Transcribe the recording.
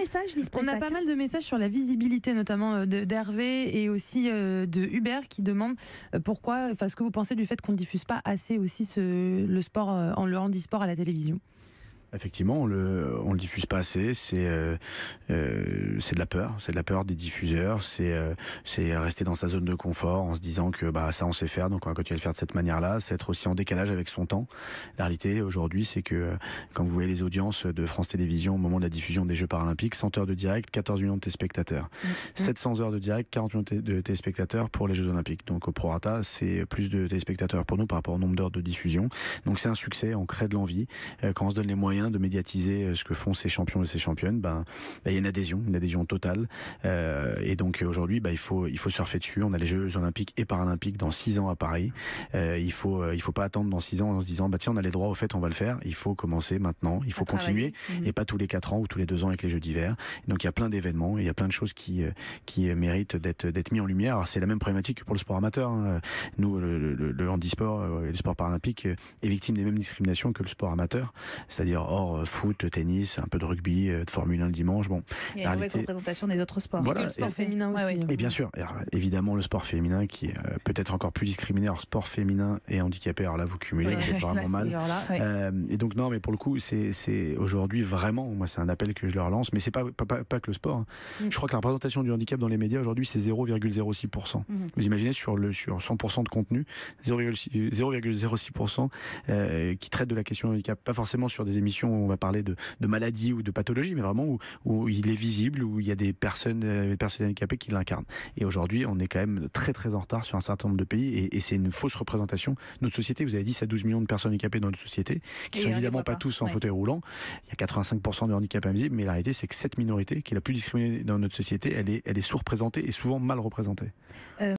messages, Lise On a Pressac. pas mal de messages sur la visibilité, notamment d'Hervé et aussi de Hubert qui demande pourquoi, ce que vous pensez du fait qu'on ne diffuse pas assez aussi le sport, le handisport à la télévision. Effectivement, on le diffuse pas assez. C'est de la peur des diffuseurs. C'est rester dans sa zone de confort en se disant que ça on sait faire, donc on va continuer à le faire de cette manière-là. C'est être aussi en décalage avec son temps. La réalité aujourd'hui, c'est que quand vous voyez les audiences de France Télévisions au moment de la diffusion des Jeux Paralympiques, 100 heures de direct, 14 millions de téléspectateurs, 700 heures de direct, 40 millions de téléspectateurs pour les Jeux Olympiques. Donc au prorata, c'est plus de téléspectateurs pour nous par rapport au nombre d'heures de diffusion. Donc c'est un succès, on crée de l'envie. Quand on se donne les moyens de médiatiser ce que font ces champions et ces championnes, il y a une adhésion totale. Et donc aujourd'hui, il faut surfer dessus. On a les Jeux Olympiques et Paralympiques dans 6 ans à Paris. Il faut pas attendre dans 6 ans en se disant tiens, on a les droits, au fait on va le faire. Il faut commencer maintenant, il faut continuer et pas tous les 4 ans ou tous les 2 ans avec les Jeux d'hiver. Donc il y a plein d'événements, il y a plein de choses qui méritent d'être mis en lumière. Alors c'est la même problématique que pour le sport amateur. Hein. Nous, le handisport et le sport paralympique est victime des mêmes discriminations que le sport amateur, c'est-à-dire hors foot, tennis, un peu de rugby, de Formule 1 le dimanche. Bon, il y a une mauvaise représentation des autres sports. Voilà. Et le sport féminin aussi. Et bien sûr, évidemment le sport féminin qui est peut-être encore plus discriminé. Alors sport féminin et handicapé, alors là vous cumulez, c'est vraiment mal. Et donc non, mais pour le coup, c'est aujourd'hui vraiment, moi c'est un appel que je leur lance, mais c'est pas que le sport. Hein. Je crois que la représentation du handicap dans les médias aujourd'hui c'est 0,06%. Vous imaginez sur 100% de contenu, 0,06% qui traite de la question du handicap, pas forcément sur des émissions où on va parler de maladies ou de pathologies, mais vraiment où il est visible, où il y a des personnes handicapées qui l'incarnent. Et aujourd'hui, on est quand même très très en retard sur un certain nombre de pays et c'est une fausse représentation de notre société. Vous avez dit, ça 12 millions de personnes handicapées dans notre société, qui sont évidemment pas tous en fauteuil roulant. Il y a 85% de handicap invisible, mais la réalité, c'est que cette minorité, qui est la plus discriminée dans notre société, elle est sous-représentée et souvent mal représentée.